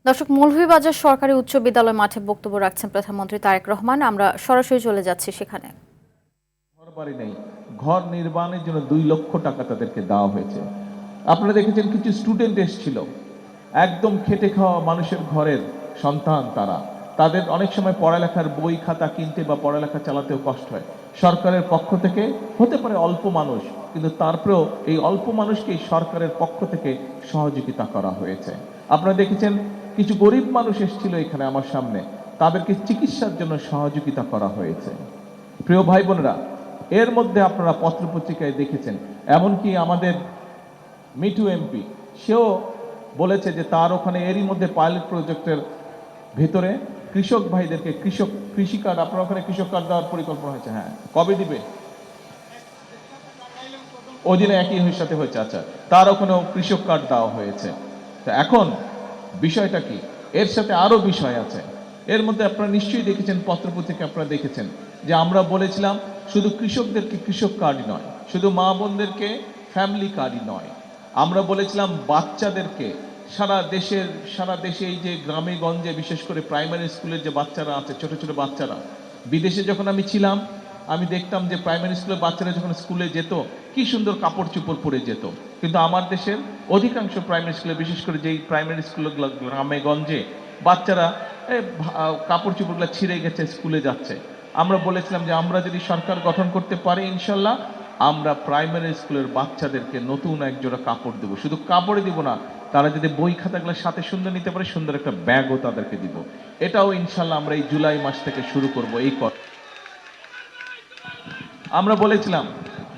দর্শক, মৌলভীবাজার সরকারি উচ্চ বিদ্যালয় মাঠে বক্তব্য রাখছেন প্রধানমন্ত্রী তারেক রহমান। আমরা সরাসরি চলে যাচ্ছি সেখানে। ঘর বাড়ি নেই, ঘর নির্মাণের জন্য 2 লক্ষ টাকা তাদেরকে দেওয়া হয়েছে। আপনারা দেখেছেন কিছু স্টুডেন্ট এসেছিল, একদম খেটে খাওয়া মানুষের ঘরের সন্তান তারা। তাদের অনেক সময় পড়ালেখার বই খাতা কিনতে বা পড়ালেখা চালাতেও কষ্ট হয়। সরকারের পক্ষ থেকে হতে পারে অল্প মানুষ, কিন্তু তারপরেও এই অল্প মানুষকেই সরকারের পক্ষ থেকে সহযোগিতা করা হয়েছে। আপনারা দেখেছেন কিছু গরিব মানুষ এসেছিল এখানে আমার সামনে, তাদেরকে চিকিৎসার জন্য সহযোগিতা করা হয়েছে। প্রিয় ভাই বোনেরা, এর মধ্যে আপনারা পত্রপত্রিকায় দেখেছেন, এমনকি আমাদের মিঠু এমপি সেও বলেছে যে তার ওখানে এরই মধ্যে পাইলট প্রজেক্টের ভেতরে কৃষক ভাইদেরকে কৃষি কার্ড, আপনার ওখানে কৃষক কার্ড দেওয়ার পরিকল্পনা হয়েছে। হ্যাঁ, কবে দিবে? ওই দিনে একই সাথে হয়েছে। আচ্ছা, তার ওখানেও কৃষক কার্ড দেওয়া হয়েছে। তো এখন বিষয়টা কি, এর সাথে আরো বিষয় আছে। এর মধ্যে আপনারা নিশ্চয়ই দেখেছেন, পত্রপত্রিকা আপনারা দেখেছেন যে আমরা বলেছিলাম শুধু কৃষকদেরকে কৃষক কার্ড নয়, শুধু মা বোনদেরকে ফ্যামিলি কার্ডই নয়, আমরা বলেছিলাম বাচ্চাদেরকে সারা দেশে এই যে গ্রামে গঞ্জে বিশেষ করে প্রাইমারি স্কুলের যে বাচ্চারা আছে, ছোট ছোট বাচ্চারা, বিদেশে যখন আমি ছিলাম আমি দেখতাম যে প্রাইমারি স্কুলের বাচ্চারা যখন স্কুলে যেত কি সুন্দর কাপড় চোপড় পরে যেত, কিন্তু আমার দেশের অধিকাংশ প্রাইমারি স্কুলে, বিশেষ করে যেই প্রাইমারি স্কুলগুলো গ্রামে গঞ্জে, বাচ্চারা কাপড় চোপড়গুলো ছিঁড়ে গেছে, স্কুলে যাচ্ছে। আমরা বলেছিলাম যে আমরা যদি সরকার গঠন করতে পারি ইনশাল্লাহ আমরা প্রাইমারি স্কুলের বাচ্চাদেরকে নতুন একজোড়া কাপড় দেবো। শুধু কাপড়ে দিব না, তারা যদি বই খাতাগুলো সাথে সুন্দর নিতে পারে, সুন্দর একটা ব্যাগও তাদেরকে দিব। এটাও ইনশাল্লাহ আমরা এই জুলাই মাস থেকে শুরু করব। আমরা বলেছিলাম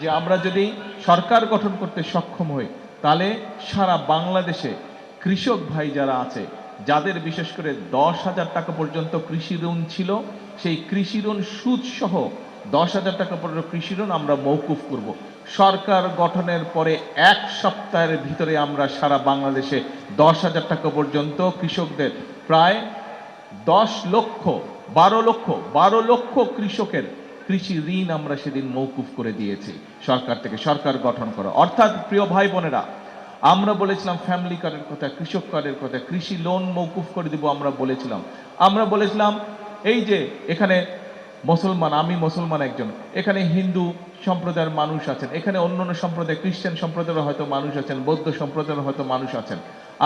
যে আমরা যদি সরকার গঠন করতে সক্ষম হই, তাহলে সারা বাংলাদেশে কৃষক ভাই যারা আছে, যাদের বিশেষ করে 10,000 টাকা পর্যন্ত কৃষি ঋণ ছিল, সেই কৃষি ঋণ সুদ সহ 10,000 টাকা পর্যন্ত কৃষি ঋণ আমরা মওকুফ করব। সরকার গঠনের পরে 1 সপ্তাহের ভিতরে আমরা সারা বাংলাদেশে 10,000 টাকা পর্যন্ত কৃষকদের প্রায় 12 লক্ষ কৃষকের কৃষি ঋণ আমরা সেদিন মওকুফ করে দিয়েছি সরকার থেকে, সরকার গঠন করা। অর্থাৎ প্রিয় ভাই বোনেরা, আমরা বলেছিলাম ফ্যামিলি কার্ডের কথা, কৃষক কার্ডের কথা, কৃষি লোন মওকুফ করে দিব আমরা বলেছিলাম এই যে এখানে মুসলমান, আমি মুসলমান একজন, এখানে হিন্দু সম্প্রদায়ের মানুষ আছেন, এখানে অন্যান্য সম্প্রদায়, খ্রিস্টান সম্প্রদায়ের হয়তো মানুষ আছেন, বৌদ্ধ সম্প্রদায়ের হয়তো মানুষ আছেন।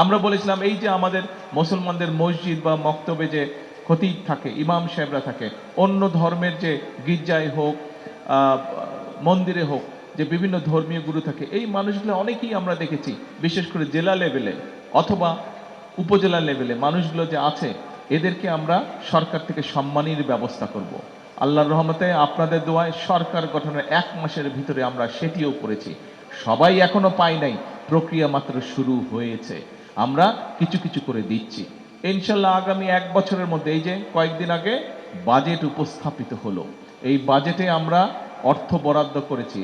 আমরা বলেছিলাম এই যে আমাদের মুসলমানদের মসজিদ বা মক্তবে যে খতিব থাকে, ইমাম সাহেবরা থাকে, অন্য ধর্মের যে গির্জায় হোক মন্দিরে হোক যে বিভিন্ন ধর্মীয় গুরু থাকে, এই মানুষগুলো অনেকেই আমরা দেখেছি বিশেষ করে জেলা লেভেলে অথবা উপজেলা লেভেলে মানুষগুলো যে আছে, এদেরকে আমরা সরকার থেকে সম্মানীর ব্যবস্থা করব। আল্লাহর রহমতে আপনাদের দোয়ায় সরকার গঠনের 1 মাসের ভিতরে আমরা সেটিও করেছি। সবাই এখনো পাই নাই, প্রক্রিয়া মাত্র শুরু হয়েছে, আমরা কিছু কিছু করে দিচ্ছি ইনশাল্লাহ। আগামী 1 বছরের মধ্যে, এই যে কয়েকদিন আগে বাজেট উপস্থাপিত হলো, এই বাজেটে আমরা অর্থ বরাদ্দ করেছি।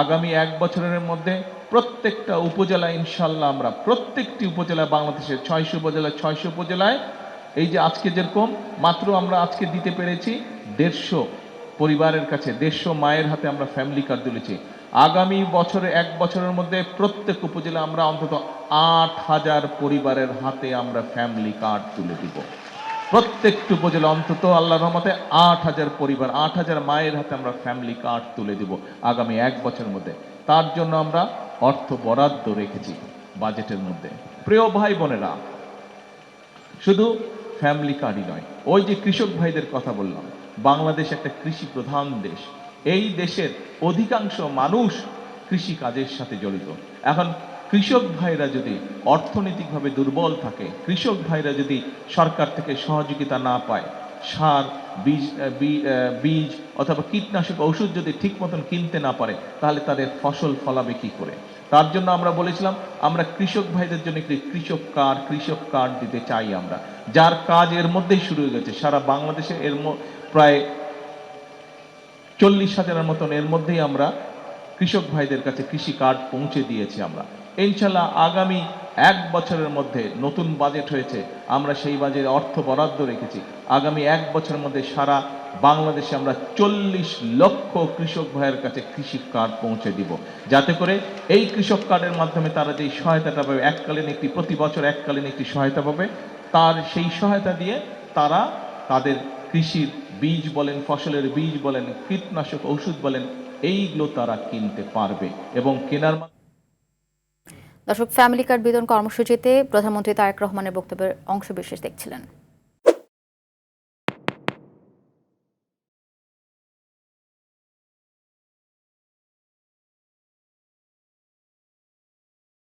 আগামী 1 বছরের মধ্যে প্রত্যেকটা উপজেলা ইনশাল্লাহ আমরা প্রত্যেকটি উপজেলায়, বাংলাদেশের 600 উপজেলায় 600 উপজেলায়, এই যে আজকে যেরকম মাত্র আমরা আজকে দিতে পেরেছি 150 পরিবারের কাছে, 150 মায়ের হাতে আমরা ফ্যামিলি কার্ড তুলেছি। আগামী বছরে 1 বছরের মধ্যে প্রত্যেক উপজেলা আমরা অন্তত 8,000 পরিবারের হাতে আমরা ফ্যামিলি কার্ড তুলে দিব। প্রত্যেকটি উপজেলা অন্তত আল্লাহর রহমতে 8,000 পরিবার, 8,000 মায়ের হাতে আমরা ফ্যামিলি কার্ড তুলে দিব আগামী 1 বছরের মধ্যে। তার জন্য আমরা অর্থ বরাদ্দ রেখেছি বাজেটের মধ্যে। প্রিয় ভাই বোনেরা, শুধু ফ্যামিলি কার্ডই নয়, ওই যে কৃষক ভাইদের কথা বললাম, বাংলাদেশ একটা কৃষি প্রধান দেশ। এই দেশের অধিকাংশ মানুষ কৃষি কাজের সাথে জড়িত। এখন কৃষক ভাইরা যদি অর্থনৈতিকভাবে দুর্বল থাকে, কৃষক ভাইরা যদি সরকার থেকে সহযোগিতা না পায়, সার, বীজ অথবা কীটনাশক ঔষধ যদি ঠিক মতন কিনতে না পারে, তাহলে তাদের ফসল ফলাবে কি করে? তার জন্য আমরা বলেছিলাম আমরা কৃষক ভাইদের জন্য একটি কৃষক কার্ড দিতে চাই আমরা, যার কাজ এর মধ্যেই শুরু হয়ে গেছে। সারা বাংলাদেশে প্রায় 40,000-এর মতন এর মধ্যেই আমরা কৃষক ভাইদের কাছে কৃষি কার্ড পৌঁছে দিয়েছি আমরা। ইনশাল্লাহ আগামী 1 বছরের মধ্যে নতুন বাজেট হয়েছে, আমরা সেই বাজেটে অর্থ বরাদ্দ রেখেছি। আগামী 1 বছরের মধ্যে সারা বাংলাদেশে আমরা 40 লক্ষ কৃষক ভাইয়ের কাছে কৃষি কার্ড পৌঁছে দিব, যাতে করে এই কৃষক কার্ডের মাধ্যমে তারা যেই সহায়তাটা পাবে, প্রতি বছর এককালীন একটি সহায়তা পাবে, তার সেই সহায়তা দিয়ে তারা তাদের কৃষির বীজ বলেন, ফসলের বীজ বলেন, কীটনাশক ঔষধ বলেন, এইগুলো তারা কিনতে পারবে এবং কেনার দর্শক, ফ্যামিলি কার্ড বিতরণ কর্মসূচিতে প্রধানমন্ত্রী তারেক রহমানের বক্তব্যের অংশবিশেষ দেখছিলেন।